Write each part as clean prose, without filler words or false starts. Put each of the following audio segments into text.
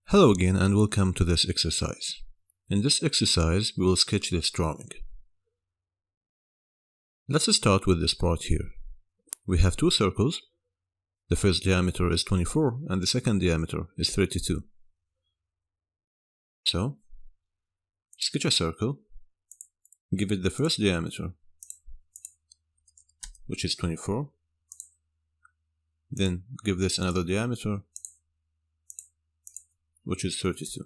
Hello again and welcome to this exercise. In this exercise, we will sketch this drawing. Let's start with this part here. We have two circles. The first diameter is 24 and the second diameter is 32. So, sketch a circle, give it the first diameter, which is 24, then give this another diameter, which is 32.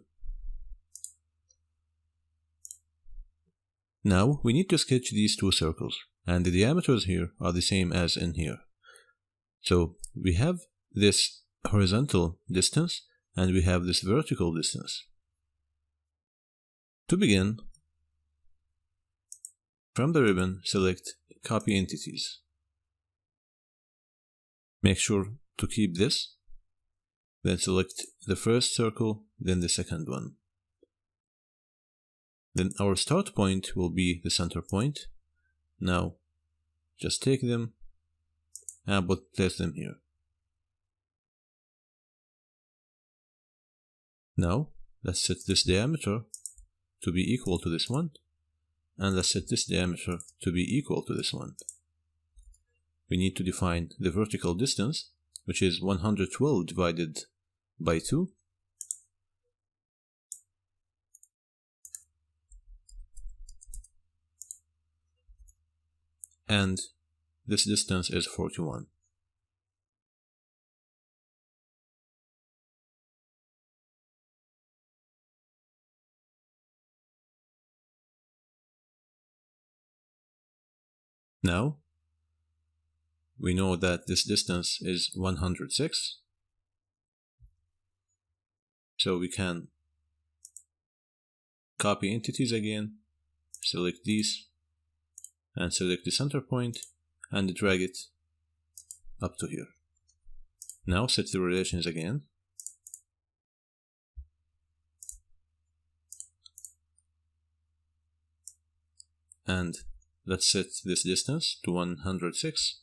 Now we need to sketch these two circles, and the diameters here are the same as in here. So we have this horizontal distance and we have this vertical distance. To begin, from the ribbon, select Copy Entities. Make sure to keep this. Then select the first circle, then the second one. Then our start point will be the center point. Now, just take them and place them here. Now, let's set this diameter to be equal to this one, and let's set this diameter to be equal to this one. We need to define the vertical distance, which is 112 divided by 2. And this distance is 41. Now, we know that this distance is 106. So we can copy entities again, select these, and select the center point, and drag it up to here. Now set the relations again. And let's set this distance to 106.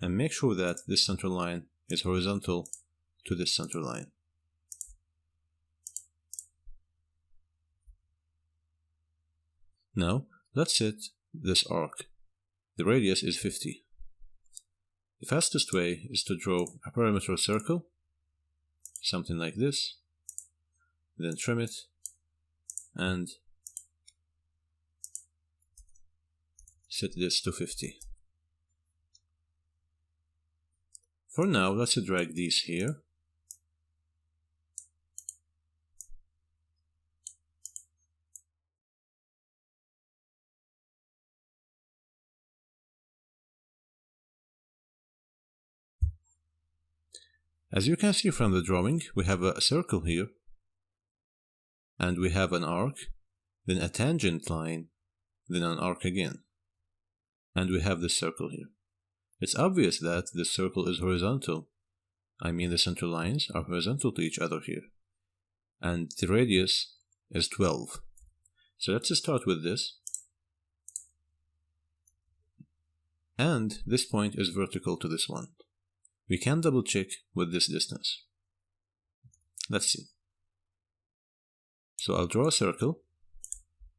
And make sure that this center line is horizontal to this center line. Now, let's set this arc. The radius is 50. The fastest way is to draw a perimeter circle, something like this, then trim it, and set this to 50. For now, let's drag these here. As you can see from the drawing, we have a circle here, and we have an arc, then a tangent line, then an arc again. And we have this circle here. It's obvious that this circle is horizontal. I mean, the center lines are horizontal to each other here. And the radius is 12. So let's start with this. And this point is vertical to this one. We can double check with this distance. Let's see. So I'll draw a circle.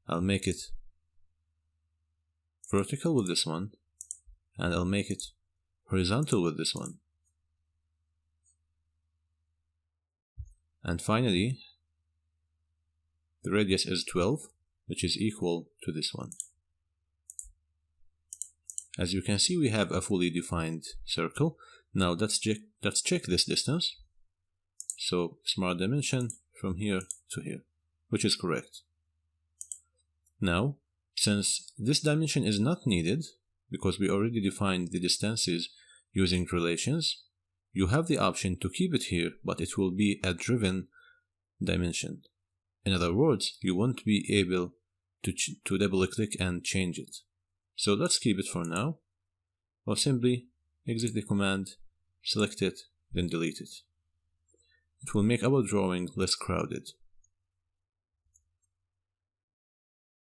I'll make it vertical with this one, and I'll make it horizontal with this one. And finally, the radius is 12, which is equal to this one. As you can see, we have a fully defined circle. Now let's check this distance. So smart dimension from here to here, which is correct. Now, since this dimension is not needed, because we already defined the distances using relations, you have the option to keep it here, but it will be a driven dimension. In other words, you won't be able to double click and change it. So let's keep it for now, or simply exit the command, select it, then delete it. It will make our drawing less crowded.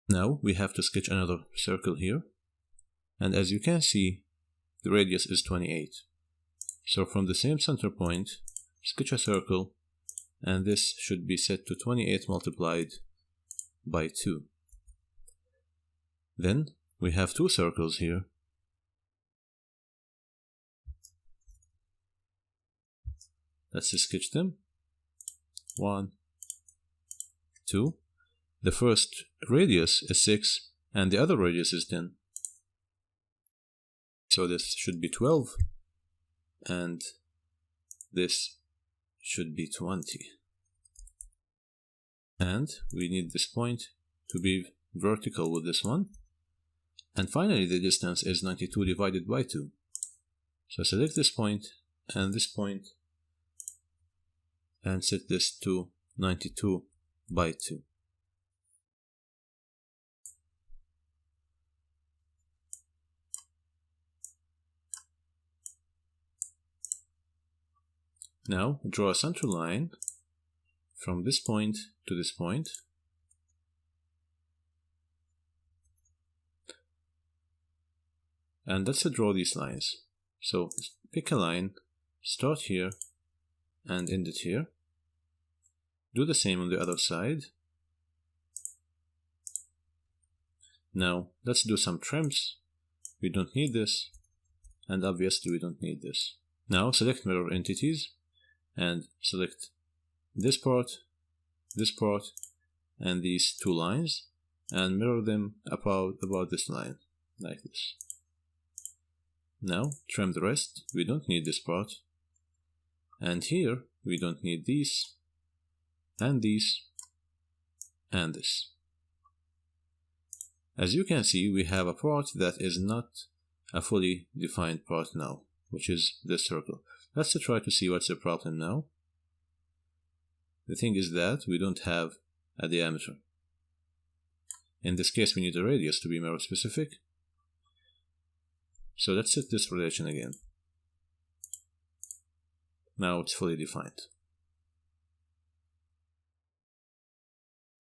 Now we have to sketch another circle here, and as you can see, the radius is 28. So from the same center point, sketch a circle, and this should be set to 28 multiplied by 2. Then we have two circles here. Let's sketch them. 1, 2. The first radius is 6 and the other radius is 10. So this should be 12 and this should be 20. And we need this point to be vertical with this one. And finally the distance is 92 divided by 2. So select this point and set this to 92 by 2. Now draw a center line from this point to this point. And let's draw these lines. So pick a line, start here and end it here. Do the same on the other side. Now let's do some trims. We don't need this, and obviously we don't need this. Now select mirror entities and select this part, and these two lines, and mirror them about this line, like this. Now trim the rest. We don't need this part. And here we don't need these, and these, and this. As you can see, we have a part that is not a fully defined part now, which is this circle. Let's try to see what's the problem now. The thing is that we don't have a diameter. In this case, we need a radius to be more specific. So let's set this relation again. Now it's fully defined.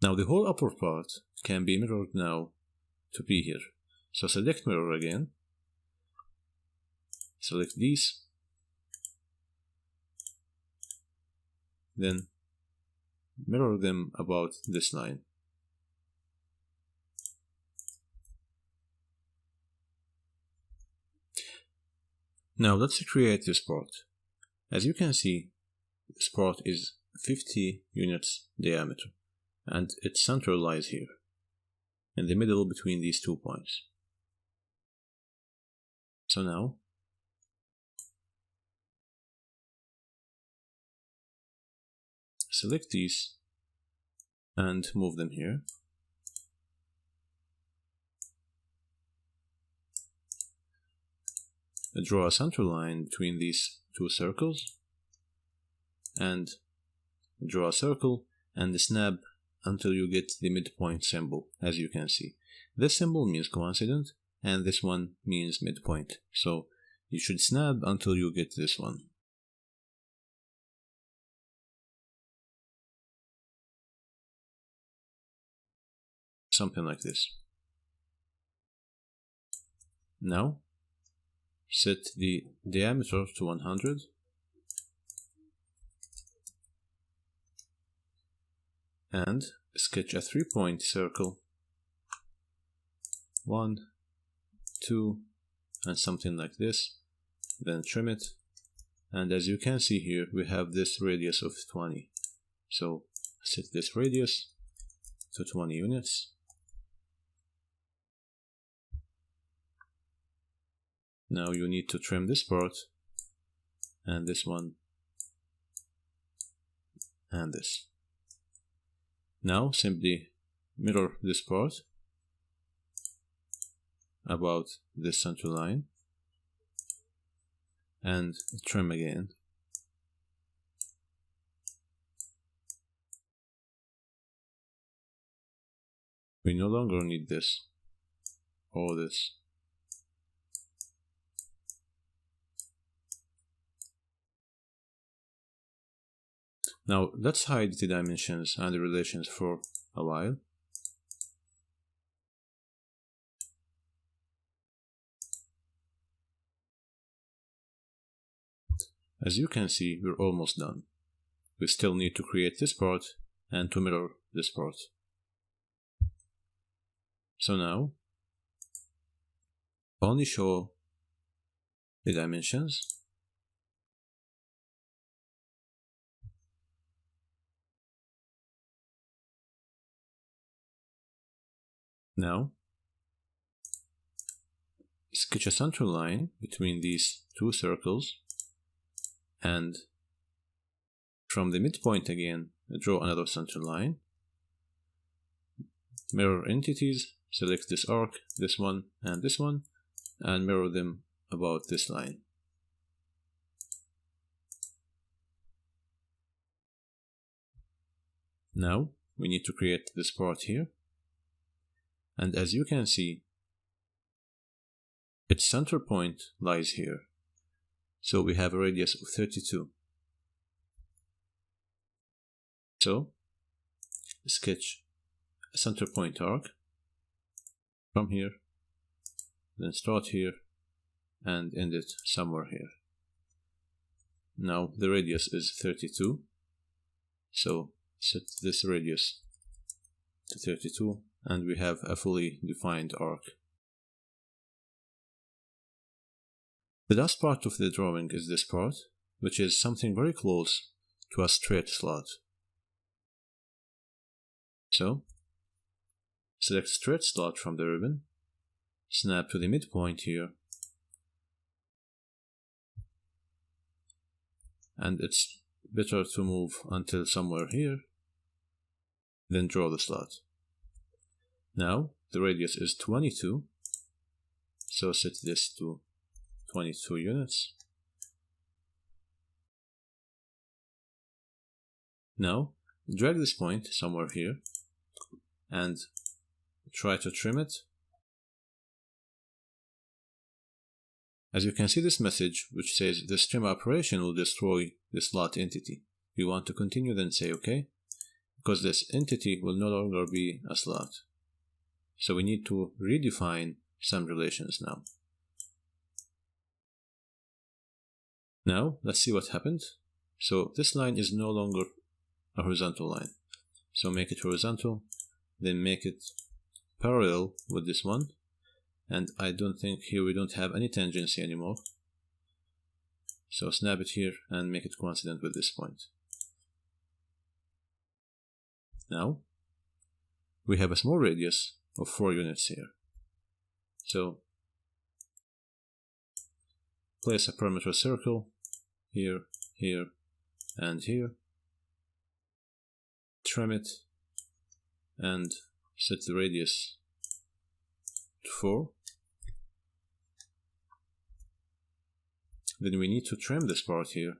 Now the whole upper part can be mirrored now to be here. So select mirror again. Select these. Then mirror them about this line. Now let's create this part. As you can see, this part is 50 units diameter, and its center lies here, in the middle between these 2 points. So now, select these and move them here. Draw a center line between these 2 circles, and draw a circle and snap until you get the midpoint symbol. As you can see, this symbol means coincident and this one means midpoint, so you should snap until you get this one. Something like this. Now set the diameter to 100 and sketch a 3-point circle. 1, 2, and something like this. Then trim it, and as you can see here, we have this radius of 20. So set this radius to 20 units. Now you need to trim this part, and this one, and this. Now simply mirror this part about this center line, and trim again. We no longer need this or this. Now let's hide the dimensions and the relations for a while. as you can see, we're almost done. We still need to create this part and to mirror this part. So now, only show the dimensions. Now, sketch a center line between these two circles, and from the midpoint again, draw another center line. Mirror entities, select this arc, this one, and mirror them about this line. Now, we need to create this part here. And as you can see, its center point lies here. So we have a radius of 32. So, sketch a center point arc from here, then start here, and end it somewhere here. Now the radius is 32, so set this radius to 32, and we have a fully defined arc. The last part of the drawing is this part, which is something very close to a straight slot. So, select straight slot from the ribbon, snap to the midpoint here, and it's better to move until somewhere here, then draw the slot. Now the radius is 22, so set this to 22 units. Now drag this point somewhere here and try to trim it. As you can see this message which says this trim operation will destroy the slot entity. We want to continue, then say OK, because this entity will no longer be a slot. So we need to redefine some relations now. Now let's see what happened. So this line is no longer a horizontal line. So make it horizontal, then make it parallel with this one. And I don't think here we don't have any tangency anymore. So snap it here and make it coincident with this point. Now we have a small radius of 4 units here. So place a perimeter circle here, here, and here. Trim it and set the radius to 4. Then we need to trim this part here,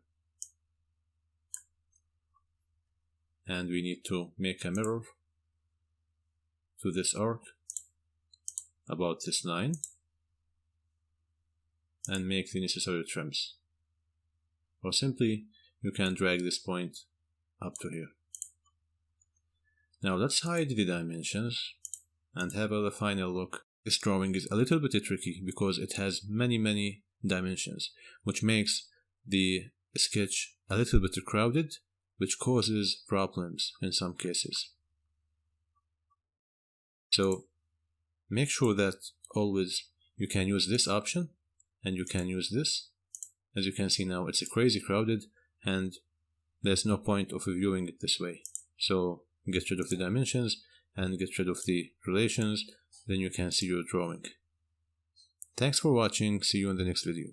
and we need to make a mirror to this arc about this line and make the necessary trims, or simply you can drag this point up to here. Now let's hide the dimensions and have a final look. This drawing is a little bit tricky because it has many dimensions, which makes the sketch a little bit crowded, which causes problems in some cases. So make sure that always you can use this option and you can use this. As you can see now, it's crazy crowded and there's no point of viewing it this way. So get rid of the dimensions and get rid of the relations, then you can see your drawing. Thanks for watching, see you in the next video.